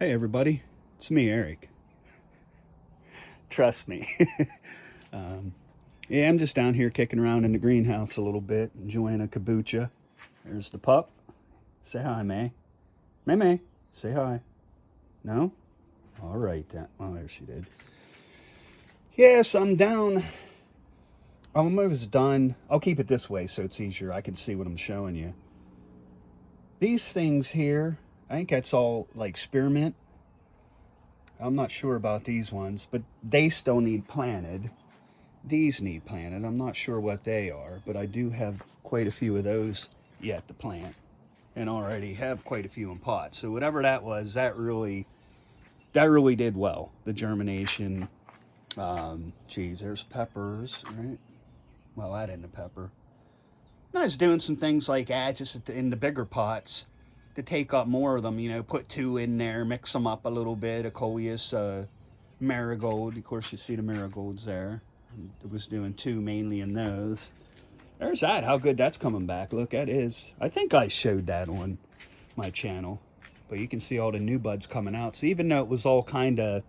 Hey everybody, it's me, Eric. Trust me. um, yeah, I'm just down here kicking around in the greenhouse a little bit, enjoying a kombucha. There's the pup. Say hi, May. May May, say hi. No? All right then. Oh, there she did. Yes, I'm down. I'm almost done. I'll keep it this way so it's easier. I can see what I'm showing you. These things here, I think that's all like spearmint. I'm not sure about these ones, but they still need planted. These need planted. I'm not sure what they are, but I do have quite a few of those yet to plant, and already have quite a few in pots. So whatever that was, that really did well. The germination. Geez, there's peppers, right? Well, that isn't a pepper. I was doing some things like that just in the bigger pots to take up more of them. Put two in there, mix them up a little bit. A coleus, marigold. Of course, you see the marigolds there. I was doing two mainly in those. There's that. How good that's coming back. Look, that is. I think I showed that on my channel. But you can see all the new buds coming out. So even though it was all kind of,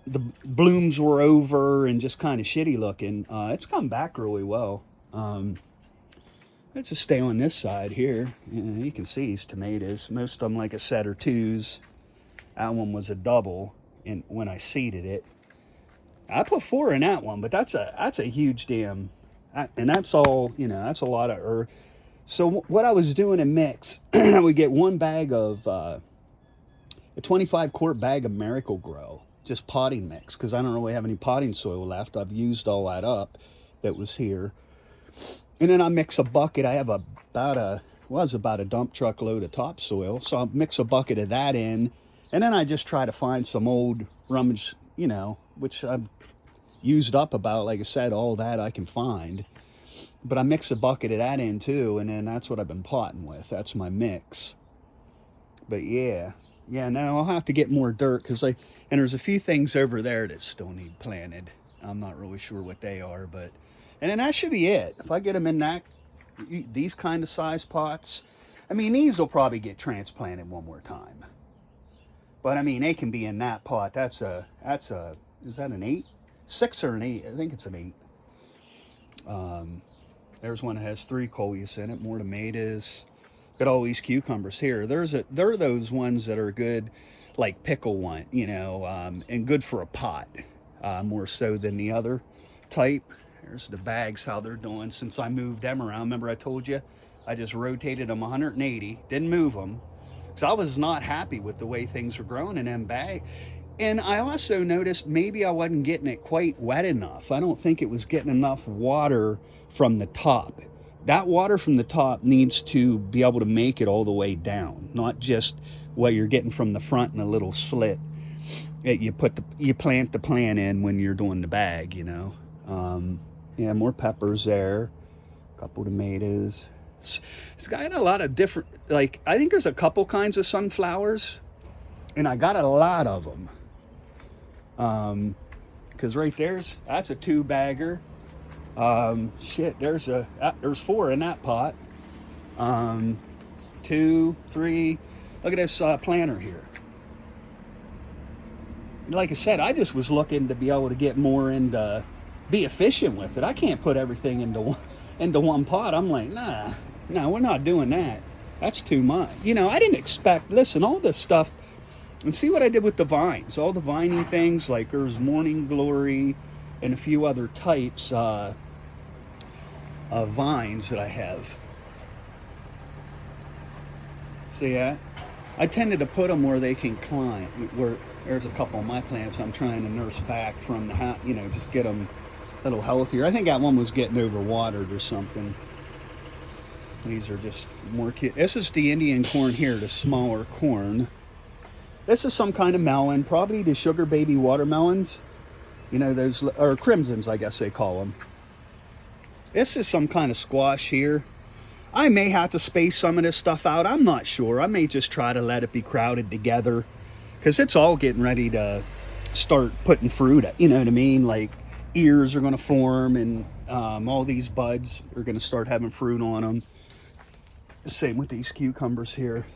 the blooms were over and just kind of shitty looking, it's come back really well. Let's just stay on this side here. You can see these tomatoes. Most of them like a set or twos. That one was a double when I seeded it. I put 4 in that one, but that's a huge damn, and that's all, that's a lot of earth. So what I was doing in mix, we get one bag of, a 25 quart bag of Miracle-Gro, just potting mix, because I don't really have any potting soil left. I've used all that up that was here. And then I mix a bucket. I have about a dump truck load of topsoil. So I'll mix a bucket of that in. And then I just try to find some old rummage, which I've used up about, like I said, all that I can find. But I mix a bucket of that in too. And then that's what I've been potting with. That's my mix. But yeah, now I'll have to get more dirt and there's a few things over there that still need planted. I'm not really sure what they are, but, and then that should be it. If I get them in these kind of size pots, I mean, these will probably get transplanted one more time. But I mean, they can be in that pot. Is that an 8? 6 or an 8? I think it's an 8. There's one that has 3 coleus in it, more tomatoes. Got all these cucumbers here. There are those ones that are good, like pickle one, and good for a pot, more so than the other type. There's the bags, how they're doing since I moved them around. Remember I told you, I just rotated them 180, didn't move them, because I was not happy with the way things were growing in them bags. And I also noticed maybe I wasn't getting it quite wet enough. I don't think it was getting enough water from the top. That water from the top needs to be able to make it all the way down, not just what you're getting from the front in a little slit that you plant the plant in when you're doing the bag, Yeah, more peppers there, a couple tomatoes. It's got a lot of different, I think there's a couple kinds of sunflowers, and I got a lot of them. Because right that's a 2-bagger. There's 4 in that pot. 2, 3. Look at this planter here. Like I said, I just was looking to be able to get more into, be efficient with it. I can't put everything into one pot. I'm like, nah, we're not doing that. That's too much. I didn't expect, listen, all this stuff, and see what I did with the vines. All the vining things, like there's Morning Glory and a few other types of vines that I have. See that? I tended to put them where they can climb. Where there's a couple of my plants I'm trying to nurse back from the house, just get them a little healthier. I think that one was getting overwatered or something. These are just more cute. This is the Indian corn here, the smaller corn. This is some kind of melon, probably the sugar baby watermelons. Those, or crimsons, I guess they call them. This is some kind of squash here. I may have to space some of this stuff out. I'm not sure. I may just try to let it be crowded together, because it's all getting ready to start putting fruit. You know what I mean? Like ears are going to form, and all these buds are going to start having fruit on them. Same with these cucumbers here.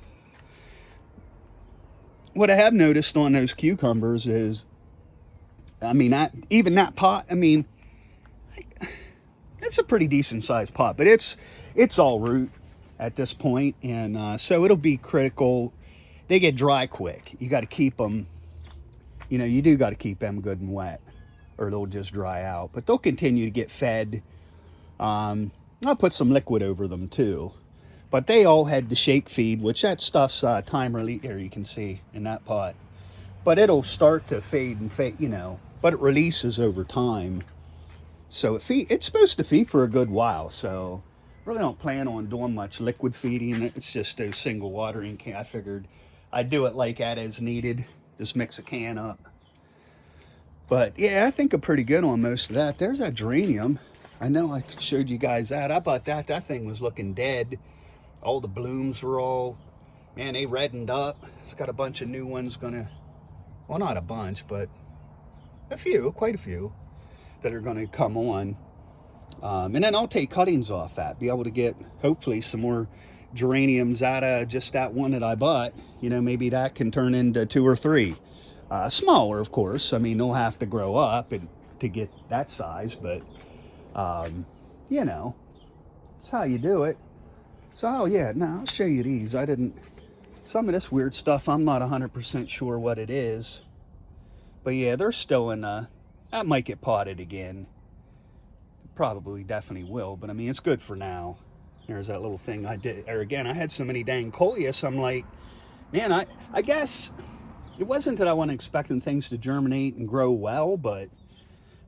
what I have noticed on those cucumbers is, I mean, even that pot, I mean, it's a pretty decent sized pot, but it's all root at this point, and so it'll be critical. They get dry quick. You got to keep them, you know, you do got to keep them good and wet, or they'll just dry out. But they'll continue to get fed. I'll put some liquid over them too. But they all had the shake feed, which that stuff's time release. Here you can see in that pot. But it'll start to fade and fade, you know. But it releases over time. So it's supposed to feed for a good while. So really don't plan on doing much liquid feeding. It's just those single watering can. I figured I'd do it like that as needed. Just mix a can up. But yeah, I think I'm pretty good on most of that. There's that geranium. I know I showed you guys that. I bought that. That thing was looking dead. All the blooms were all, man, they reddened up. It's got a bunch of new ones gonna, well, not a bunch, but a few, quite a few, that are gonna come on. And then I'll take cuttings off that, be able to get, hopefully, some more geraniums out of just that one that I bought. You know, maybe that can turn into 2 or 3. Smaller, of course. I mean, they'll have to grow up to get that size, but, you know, that's how you do it. So, oh yeah, now I'll show you these. Some of this weird stuff, I'm not 100% sure what it is. But yeah, they're still in, that might get potted again. Probably, definitely will, but I mean, it's good for now. There's that little thing I did, or again, I had so many dang coleus, I'm like, man, I guess it wasn't that I wasn't expecting things to germinate and grow well, but,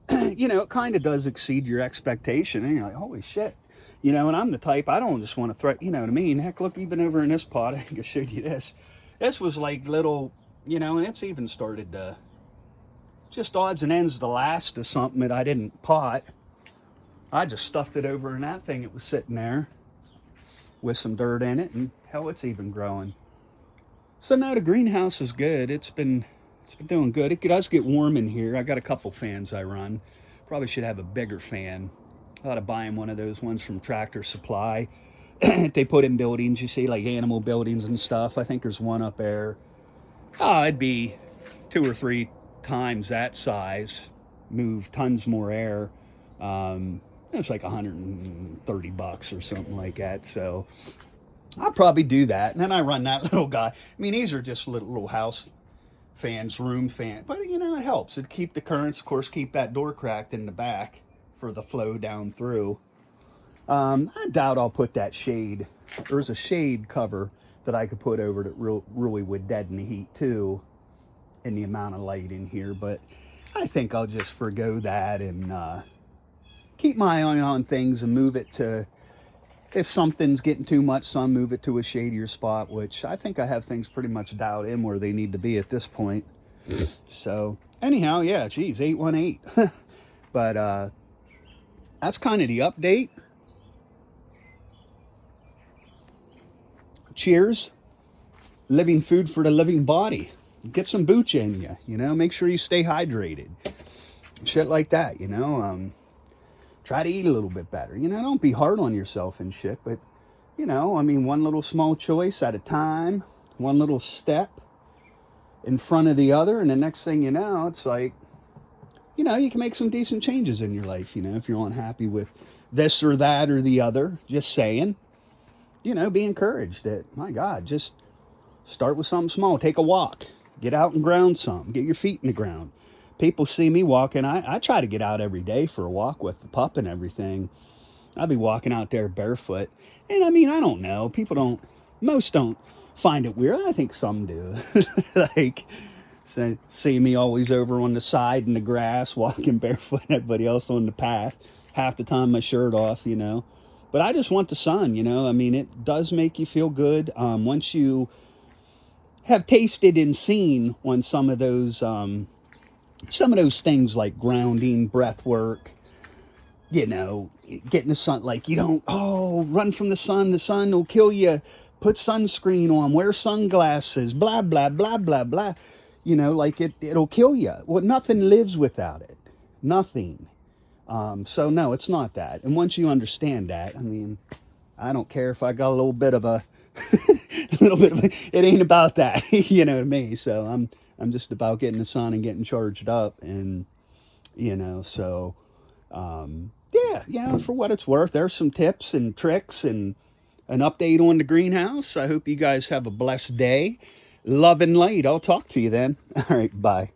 you know, it kind of does exceed your expectation, and you're like, holy shit. You know, and I'm the type, I don't just want to threat, you know what I mean? Heck, look, even over in this pot, I think I showed you this. This was like little, you know, and it's even started to, just odds and ends the last of something that I didn't pot. I just stuffed it over in that thing. It was sitting there with some dirt in it, and hell, it's even growing. So now the greenhouse is good. It's been doing good. It does get warm in here. I got a couple fans I run. Probably should have a bigger fan. I thought of buying one of those ones from Tractor Supply. They put in buildings, you see, like animal buildings and stuff. I think there's one up there. Oh, it'd be 2 or 3 times that size. Move tons more air. It's like $130 or something like that. So I'll probably do that. And then I run that little guy. I mean, these are just little house fans, room fan. But, you know, it helps. It keep the currents, of course, keep that door cracked in the back for the flow down through. I doubt I'll put that shade. There's a shade cover that I could put over that really would deaden the heat too, and the amount of light in here. But I think I'll just forgo that and keep my eye on things and move it to, if something's getting too much sun, move it to a shadier spot, which I think I have things pretty much dialed in where they need to be at this point. So anyhow, yeah, geez, 818. But that's kind of the update. Cheers. Living food for the living body. Get some booch in you, you know, make sure you stay hydrated. Shit like that, you know. Try to eat a little bit better. You know, don't be hard on yourself and shit, but, you know, I mean, one little small choice at a time, one little step in front of the other, and the next thing you know, it's like, you know, you can make some decent changes in your life, you know, if you're unhappy with this or that or the other. Just saying, you know, be encouraged that, my God, just start with something small. Take a walk. Get out and ground some. Get your feet in the ground. People see me walking. I try to get out every day for a walk with the pup and everything. I'll be walking out there barefoot. And I mean, I don't know. Most don't find it weird. I think some do. Like, see me always over on the side in the grass, walking barefoot, and everybody else on the path. Half the time my shirt off, you know. But I just want the sun, you know. I mean, it does make you feel good. Once you have tasted and seen on some of those things like grounding, breath work, you know, getting the sun, like you don't, run from the sun will kill you. Put sunscreen on, wear sunglasses, blah, blah, blah, blah, blah. You know, like it'll kill you. Well, nothing lives without it. Nothing. So no, it's not that. And once you understand that, I mean, I don't care if I got a little bit of a a little bit of, it ain't about that, you know, me. So I'm just about getting the sun and getting charged up, and you know, so yeah, you know, for what it's worth, there's some tips and tricks and an update on the greenhouse. I hope you guys have a blessed day. Love and light. I'll talk to you then. All right, bye.